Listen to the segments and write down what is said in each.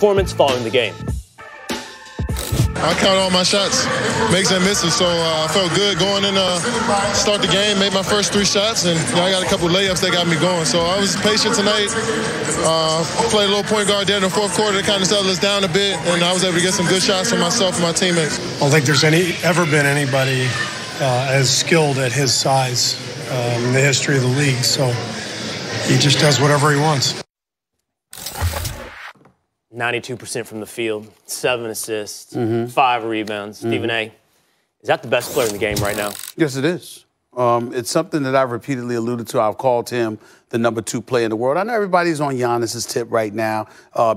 performance following the game. I count all my shots, makes and misses, so I felt good going in, start the game, made my first 3 shots, and I got a couple layups that got me going. So I was patient tonight, played a little point guard there in the fourth quarter to kind of settle us down a bit, and I was able to get some good shots for myself and my teammates. I don't think there's ever been anybody as skilled at his size in the history of the league, so he just does whatever he wants. 92% from the field, 7 assists, 5 rebounds. Stephen A., is that the best player in the game right now? Yes, it is. It's something that I've repeatedly alluded to. I've called him the #2 player in the world. I know everybody's on Giannis's tip right now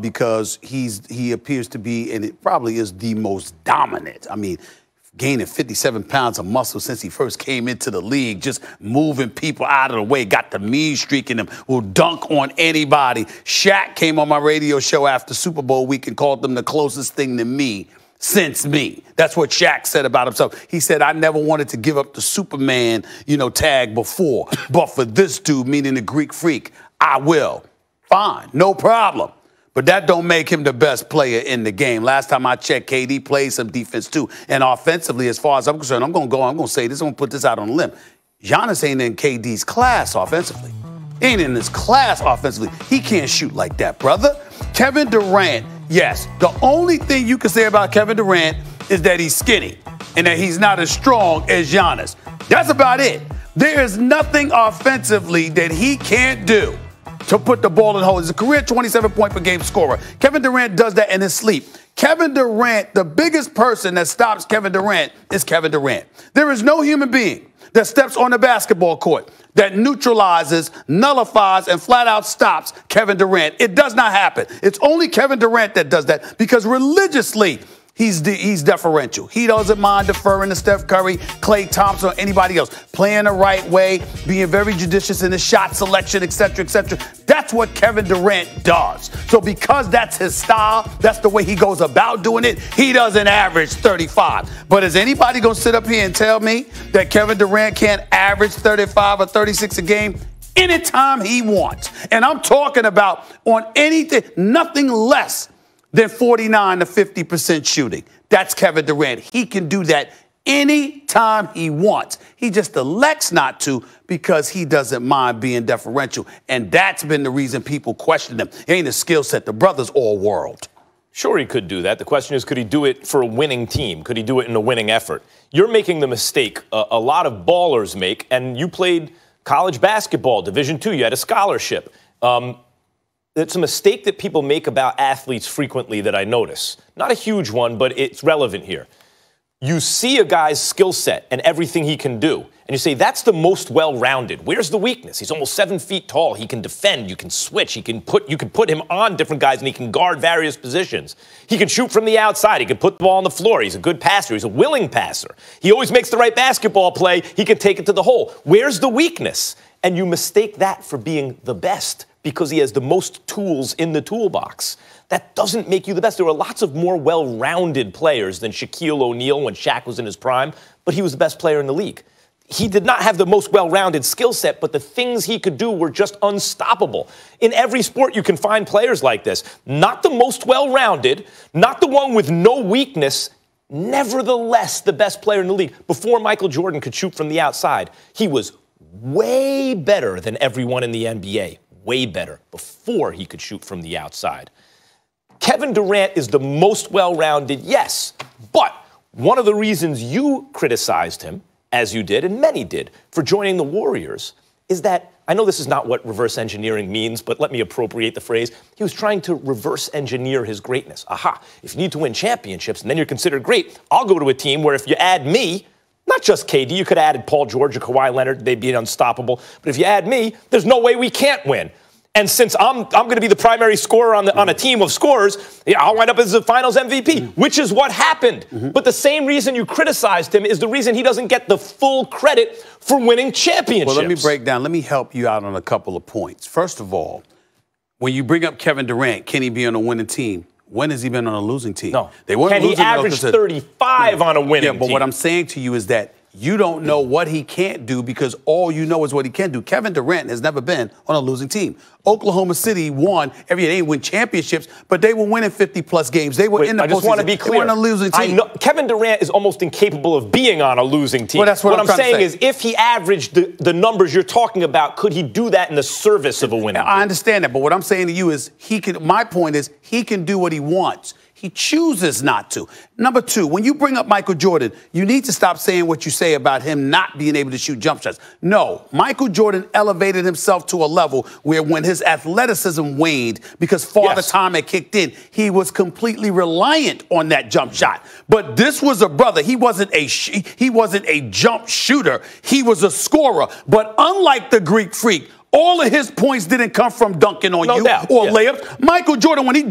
because he appears to be, and it probably is the most dominant. I mean, gaining 57 pounds of muscle since he first came into the league, just moving people out of the way, got the mean streak in him, will dunk on anybody. Shaq came on my radio show after Super Bowl week and called them the closest thing to me since me. That's what Shaq said about himself. He said, I never wanted to give up the Superman, tag before, but for this dude, meaning the Greek freak, I will. Fine, no problem. But that don't make him the best player in the game. Last time I checked, KD played some defense too. And offensively, as far as I'm concerned, I'm going to say this, I'm going to put this out on a limb. Giannis ain't in KD's class offensively. He ain't in his class offensively. He can't shoot like that, brother. Kevin Durant, yes. The only thing you can say about Kevin Durant is that he's skinny and that he's not as strong as Giannis. That's about it. There is nothing offensively that he can't do to put the ball in hole. He's a career 27-point-per-game scorer. Kevin Durant does that in his sleep. Kevin Durant, the biggest person that stops Kevin Durant is Kevin Durant. There is no human being that steps on the basketball court that neutralizes, nullifies, and flat-out stops Kevin Durant. It does not happen. It's only Kevin Durant that does that because religiously, he's deferential. He doesn't mind deferring to Steph Curry, Klay Thompson, or anybody else. Playing the right way, being very judicious in his shot selection, et cetera, et cetera. That's what Kevin Durant does. So because that's his style, that's the way he goes about doing it, he doesn't average 35. But is anybody going to sit up here and tell me that Kevin Durant can't average 35 or 36 a game? Anytime he wants. And I'm talking about on anything, nothing less than 49 to 50% shooting. That's Kevin Durant. He can do that anytime he wants. He just elects not to because he doesn't mind being deferential. And that's been the reason people question him. He ain't a skill set. The brother's all world. Sure, he could do that. The question is, could he do it for a winning team? Could he do it in a winning effort? You're making the mistake a lot of ballers make, and you played college basketball, Division II. You had a scholarship. It's a mistake that people make about athletes frequently that I notice. Not a huge one, but it's relevant here. You see a guy's skill set and everything he can do, and you say, that's the most well-rounded. Where's the weakness? He's almost 7 feet tall. He can defend. You can switch. You can put him on different guys, and he can guard various positions. He can shoot from the outside. He can put the ball on the floor. He's a good passer. He's a willing passer. He always makes the right basketball play. He can take it to the hole. Where's the weakness? And you mistake that for being the best because he has the most tools in the toolbox. That doesn't make you the best. There were lots of more well-rounded players than Shaquille O'Neal when Shaq was in his prime, but he was the best player in the league. He did not have the most well-rounded skill set, but the things he could do were just unstoppable. In every sport, you can find players like this. Not the most well-rounded, not the one with no weakness, nevertheless the best player in the league. Before Michael Jordan could shoot from the outside, he was way better than everyone in the NBA. Way better before he could shoot from the outside. Kevin Durant is the most well-rounded, yes, but one of the reasons you criticized him, as you did, and many did, for joining the Warriors, is that, I know this is not what reverse engineering means, but let me appropriate the phrase, he was trying to reverse engineer his greatness. Aha, if you need to win championships and then you're considered great, I'll go to a team where if you add me, not just KD, you could have added Paul George or Kawhi Leonard, they'd be unstoppable. But if you add me, there's no way we can't win. And since I'm going to be the primary scorer on a team of scorers, I'll wind up as the finals MVP, which is what happened. But the same reason you criticized him is the reason he doesn't get the full credit for winning championships. Well, let me help you out on a couple of points. First of all, when you bring up Kevin Durant, can he be on a winning team? When has he been on a losing team? No. They weren't Can he average 35 on a winning team? Yeah, but what I'm saying to you is that you don't know what he can't do because all you know is what he can do. Kevin Durant has never been on a losing team. Oklahoma City won every year. They didn't win championships, but they were winning 50-plus games. They were in the postseason. I just want to be clear. They weren't a losing team. I know, Kevin Durant is almost incapable of being on a losing team. Well, that's what I'm saying is if he averaged the numbers you're talking about, could he do that in the service of a winning team? I understand that, but what I'm saying to you is my point is he can do what he wants. He chooses not to. Number two, when you bring up Michael Jordan, you need to stop saying what you say about him not being able to shoot jump shots. No, Michael Jordan elevated himself to a level where when his athleticism waned because Father Time had kicked in, he was completely reliant on that jump shot. But this was a brother. He wasn't a jump shooter. He was a scorer. But unlike the Greek Freak, all of his points didn't come from dunking on you or layups. Michael Jordan, when he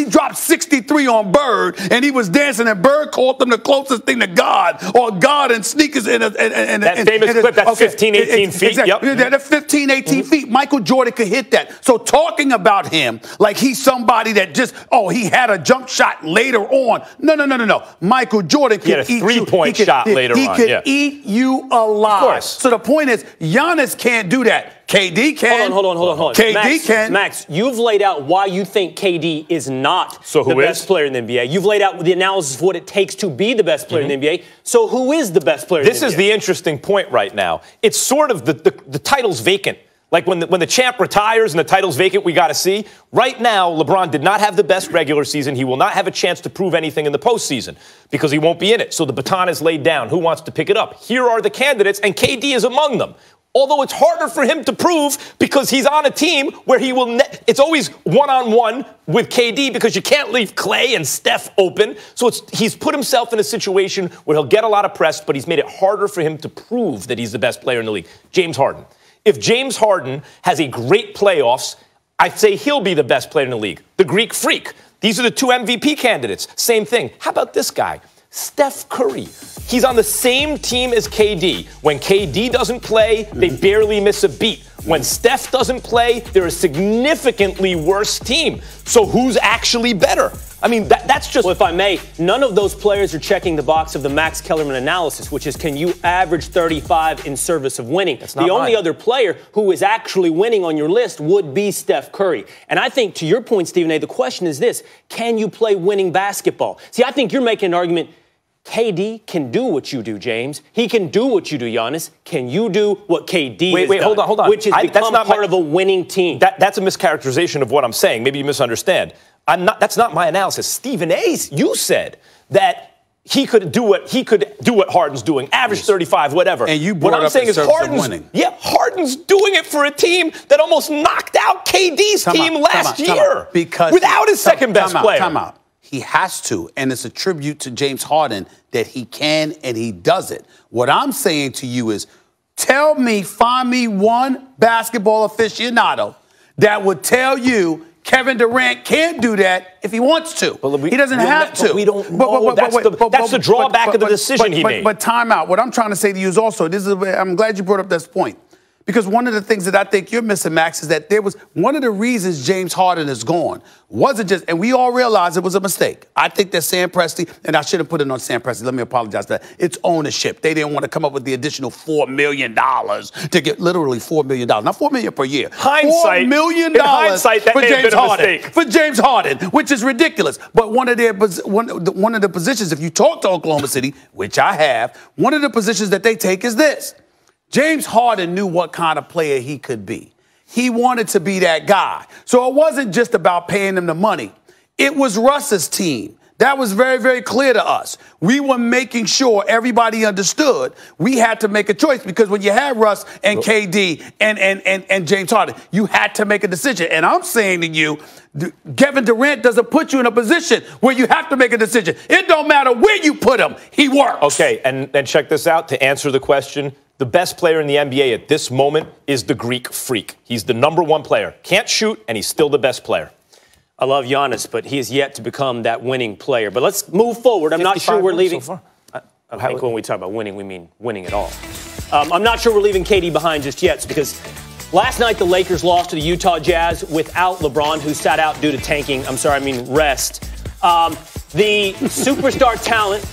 dropped 63 on Bird and he was dancing and Bird called them the closest thing to God or God and sneakers. That famous clip, that's 15, 18 feet. Exactly. Yep. That 15, 18 feet. Michael Jordan could hit that. So talking about him like he's somebody that just, he had a jump shot later on. No. Michael Jordan could eat you. He had a three-point shot later on. He could eat you alive. Of course. So the point is, Giannis can't do that. KD can. Hold on. KD can. Max, you've laid out why you think KD is not the best player in the NBA. You've laid out the analysis of what it takes to be the best player in the NBA. So who is the best player in the NBA? This is the interesting point right now. It's sort of the title's vacant. Like when the champ retires and the title's vacant, we got to see. Right now, LeBron did not have the best regular season. He will not have a chance to prove anything in the postseason because he won't be in it. So the baton is laid down. Who wants to pick it up? Here are the candidates, and KD is among them. Although it's harder for him to prove because he's on a team where he will it's always one-on-one with KD because you can't leave Clay and Steph open. So he's put himself in a situation where he'll get a lot of press, but he's made it harder for him to prove that he's the best player in the league. James Harden. If James Harden has a great playoffs, I'd say he'll be the best player in the league. The Greek Freak. These are the two MVP candidates. Same thing. How about this guy? Steph Curry. He's on the same team as KD. When KD doesn't play, they barely miss a beat. When Steph doesn't play, they're a significantly worse team. So who's actually better? I mean, that's just... Well, if I may, none of those players are checking the box of the Max Kellerman analysis, which is can you average 35 in service of winning? That's not the only mine. other player who is actually winning on your list would be Steph Curry. And I think, to your point, Stephen A., the question is this. Can you play winning basketball? See, I think you're making an argument. KD can do what you do, James. He can do what you do, Giannis. Can you do what KD has done? Hold on. Which is become part of a winning team. That's a mischaracterization of what I'm saying. Maybe you misunderstand. That's not my analysis. Stephen A., you said that he could do what Harden's doing, average 35, whatever. And you brought what I'm up saying is winning. Harden's doing it for a team that almost knocked out KD's team last year because without his second best player. Time out. He has to, and it's a tribute to James Harden that he can and he does it. What I'm saying to you is, find me one basketball aficionado that would tell you Kevin Durant can't do that if he wants to. He doesn't have to. We don't know. That's the drawback of the decision he made. But time out. What I'm trying to say to you is also, I'm glad you brought up this point. Because one of the things that I think you're missing, Max, is that there was one of the reasons James Harden is gone wasn't just, and we all realize it was a mistake. I think that Sam Presti, and I should have put it on Sam Presti, let me apologize for that. It's ownership. They didn't want to come up with the additional $4 million to get literally $4 million, not $4 million per year. Hindsight, $4 million in hindsight, that for may have James been a Harden. mistake. For James Harden, which is ridiculous. But one of the positions, if you talk to Oklahoma City, which I have, one of the positions that they take is this. James Harden knew what kind of player he could be. He wanted to be that guy. So it wasn't just about paying him the money. It was Russ's team. That was very, very clear to us. We were making sure everybody understood we had to make a choice because when you had Russ and KD and James Harden, you had to make a decision. And I'm saying to you, Kevin Durant doesn't put you in a position where you have to make a decision. It don't matter where you put him. He works. Okay, and check this out. To answer the question, the best player in the NBA at this moment is the Greek Freak. He's the number one player. Can't shoot, and he's still the best player. I love Giannis, but he has yet to become that winning player. But let's move forward. I'm not sure we're leaving. So far. I think when we talk about winning, we mean winning it all. I'm not sure we're leaving KD behind just yet because last night the Lakers lost to the Utah Jazz without LeBron, who sat out due to rest. The superstar talent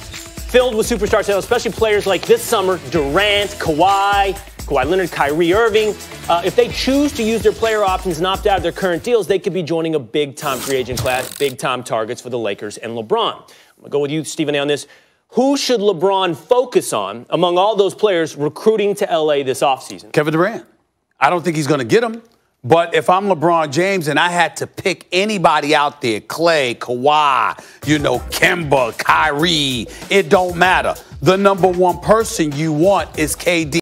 filled with superstar talent, especially players like this summer, Durant, Kawhi Leonard, Kyrie Irving. If they choose to use their player options and opt out of their current deals, they could be joining a big-time free agent class, big-time targets for the Lakers and LeBron. I'm going to go with you, Stephen A, on this. Who should LeBron focus on among all those players recruiting to L.A. this offseason? Kevin Durant. I don't think he's going to get him. But if I'm LeBron James and I had to pick anybody out there, Clay, Kawhi, Kemba, Kyrie, it don't matter. The number one person you want is KD.